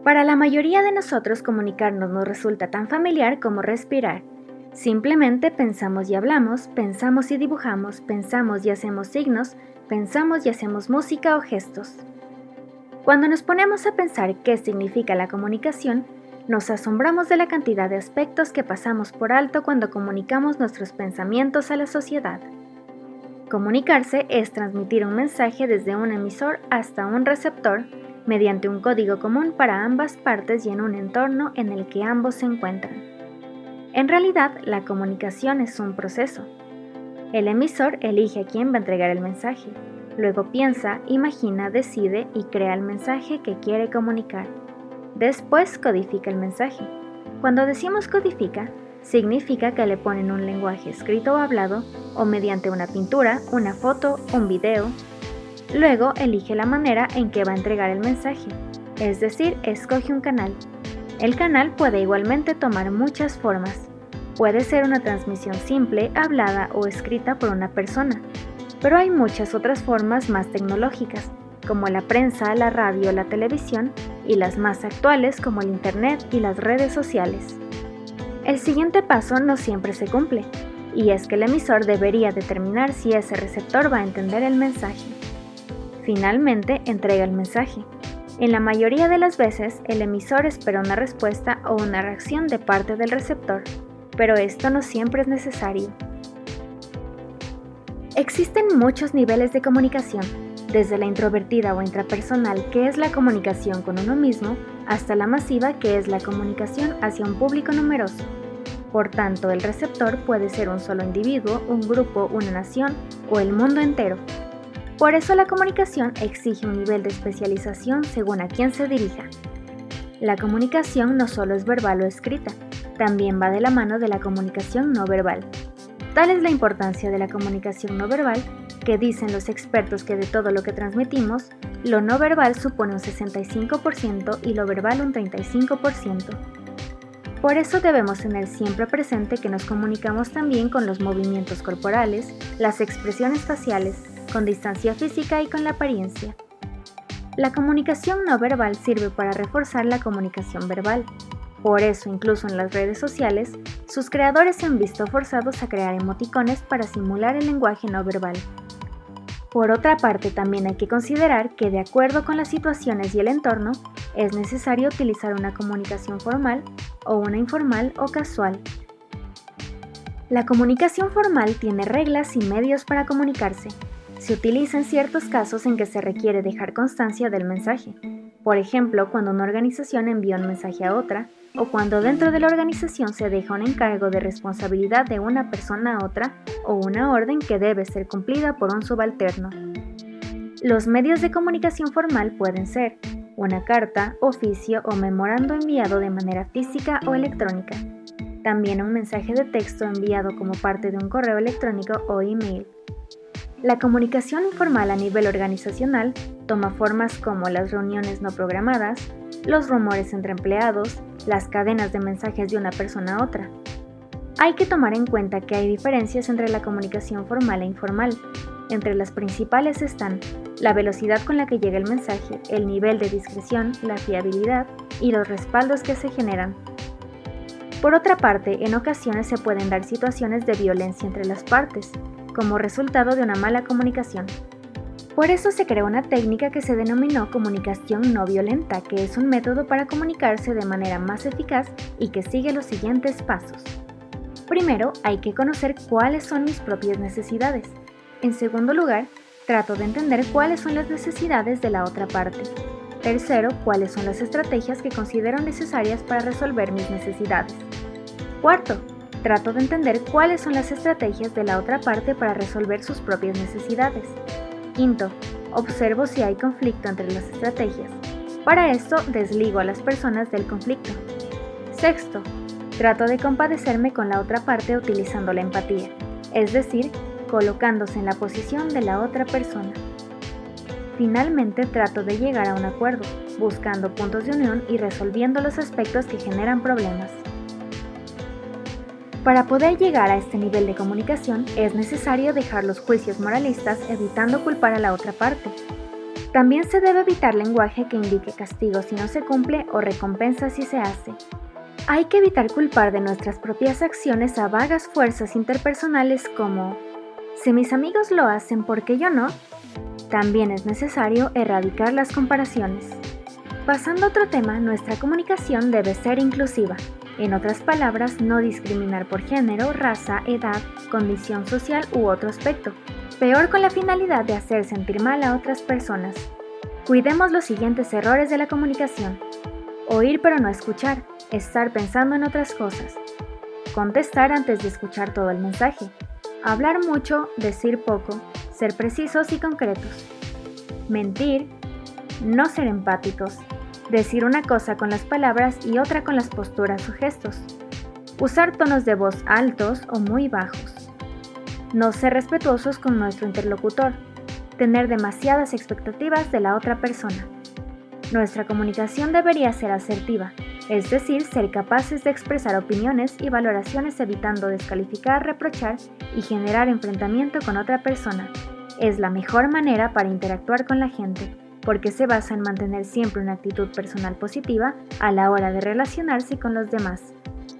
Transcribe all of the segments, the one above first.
Para la mayoría de nosotros comunicarnos nos resulta tan familiar como respirar. Simplemente pensamos y hablamos, pensamos y dibujamos, pensamos y hacemos signos, pensamos y hacemos música o gestos. Cuando nos ponemos a pensar qué significa la comunicación, nos asombramos de la cantidad de aspectos que pasamos por alto cuando comunicamos nuestros pensamientos a la sociedad. Comunicarse es transmitir un mensaje desde un emisor hasta un receptor mediante un código común para ambas partes y en un entorno en el que ambos se encuentran. En realidad, la comunicación es un proceso. El emisor elige a quién va a entregar el mensaje, luego piensa, imagina, decide y crea el mensaje que quiere comunicar. Después codifica el mensaje. Cuando decimos codifica, significa que le ponen un lenguaje escrito o hablado o mediante una pintura, una foto, un video. Luego elige la manera en que va a entregar el mensaje, es decir, escoge un canal. El canal puede igualmente tomar muchas formas. Puede ser una transmisión simple, hablada o escrita por una persona, pero hay muchas otras formas más tecnológicas, como la prensa, la radio, la televisión y las más actuales como el internet y las redes sociales. El siguiente paso no siempre se cumple, y es que el emisor debería determinar si ese receptor va a entender el mensaje. Finalmente, entrega el mensaje. En la mayoría de las veces, el emisor espera una respuesta o una reacción de parte del receptor, pero esto no siempre es necesario. Existen muchos niveles de comunicación, desde la introvertida o intrapersonal, que es la comunicación con uno mismo, hasta la masiva, que es la comunicación hacia un público numeroso. Por tanto, el receptor puede ser un solo individuo, un grupo, una nación o el mundo entero. Por eso la comunicación exige un nivel de especialización según a quién se dirija. La comunicación no solo es verbal o escrita, también va de la mano de la comunicación no verbal. Tal es la importancia de la comunicación no verbal que dicen los expertos que de todo lo que transmitimos, lo no verbal supone un 65% y lo verbal un 35%. Por eso debemos tener siempre presente que nos comunicamos también con los movimientos corporales, las expresiones faciales, con distancia física y con la apariencia. La comunicación no verbal sirve para reforzar la comunicación verbal. Por eso, incluso en las redes sociales, sus creadores se han visto forzados a crear emoticones para simular el lenguaje no verbal. Por otra parte, también hay que considerar que, de acuerdo con las situaciones y el entorno, es necesario utilizar una comunicación formal o una informal o casual. La comunicación formal tiene reglas y medios para comunicarse. Se utiliza en ciertos casos en que se requiere dejar constancia del mensaje. Por ejemplo, cuando una organización envía un mensaje a otra, o cuando dentro de la organización se deja un encargo de responsabilidad de una persona a otra, o una orden que debe ser cumplida por un subalterno. Los medios de comunicación formal pueden ser una carta, oficio o memorando enviado de manera física o electrónica. También un mensaje de texto enviado como parte de un correo electrónico o email. La comunicación informal a nivel organizacional toma formas como las reuniones no programadas, los rumores entre empleados, las cadenas de mensajes de una persona a otra. Hay que tomar en cuenta que hay diferencias entre la comunicación formal e informal. Entre las principales están la velocidad con la que llega el mensaje, el nivel de discreción, la fiabilidad y los respaldos que se generan. Por otra parte, en ocasiones se pueden dar situaciones de violencia entre las partes, como resultado de una mala comunicación. Por eso se creó una técnica que se denominó comunicación no violenta, que es un método para comunicarse de manera más eficaz y que sigue los siguientes pasos. Primero, hay que conocer cuáles son mis propias necesidades. En segundo lugar, trato de entender cuáles son las necesidades de la otra parte. Tercero, cuáles son las estrategias que considero necesarias para resolver mis necesidades. Cuarto, trato de entender cuáles son las estrategias de la otra parte para resolver sus propias necesidades. Quinto, observo si hay conflicto entre las estrategias. Para esto, desligo a las personas del conflicto. Sexto, trato de compadecerme con la otra parte utilizando la empatía, es decir, colocándose en la posición de la otra persona. Finalmente, trato de llegar a un acuerdo, buscando puntos de unión y resolviendo los aspectos que generan problemas. Para poder llegar a este nivel de comunicación es necesario dejar los juicios moralistas evitando culpar a la otra parte. También se debe evitar lenguaje que indique castigo si no se cumple o recompensa si se hace. Hay que evitar culpar de nuestras propias acciones a vagas fuerzas interpersonales como si mis amigos lo hacen, ¿por qué yo no? También es necesario erradicar las comparaciones. Pasando a otro tema, nuestra comunicación debe ser inclusiva. En otras palabras, no discriminar por género, raza, edad, condición social u otro aspecto. Peor con la finalidad de hacer sentir mal a otras personas. Cuidemos los siguientes errores de la comunicación. Oír pero no escuchar, estar pensando en otras cosas. Contestar antes de escuchar todo el mensaje. Hablar mucho, decir poco, ser precisos y concretos. Mentir, no ser empáticos, decir una cosa con las palabras y otra con las posturas o gestos. Usar tonos de voz altos o muy bajos. No ser respetuosos con nuestro interlocutor. Tener demasiadas expectativas de la otra persona. Nuestra comunicación debería ser asertiva, es decir, ser capaces de expresar opiniones y valoraciones evitando descalificar, reprochar y generar enfrentamiento con otra persona. Es la mejor manera para interactuar con la gente, porque se basa en mantener siempre una actitud personal positiva a la hora de relacionarse con los demás.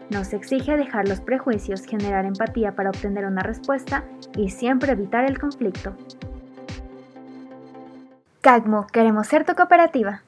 Nos exige dejar los prejuicios, generar empatía para obtener una respuesta y siempre evitar el conflicto. CAGMO, queremos ser tu cooperativa.